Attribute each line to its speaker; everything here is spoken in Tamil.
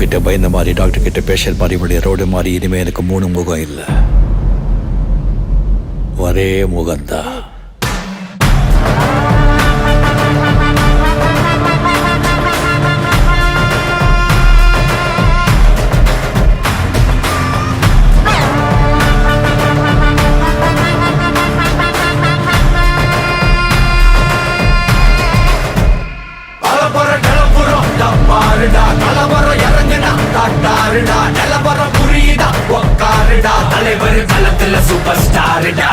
Speaker 1: கிட்ட பயந்த மாதிரி, டாக்டர் கிட்ட பேஷண்ட் மாதிரி, இப்படி ரோடு மாதிரி இனிமே எனக்கு 3 முகம் இல்லை, ஒரே முகம்தான்.
Speaker 2: நிலவரம் புரியுதா, உக்காருடா, தலைவர் களத்துல சூப்பர் ஸ்டாருடா.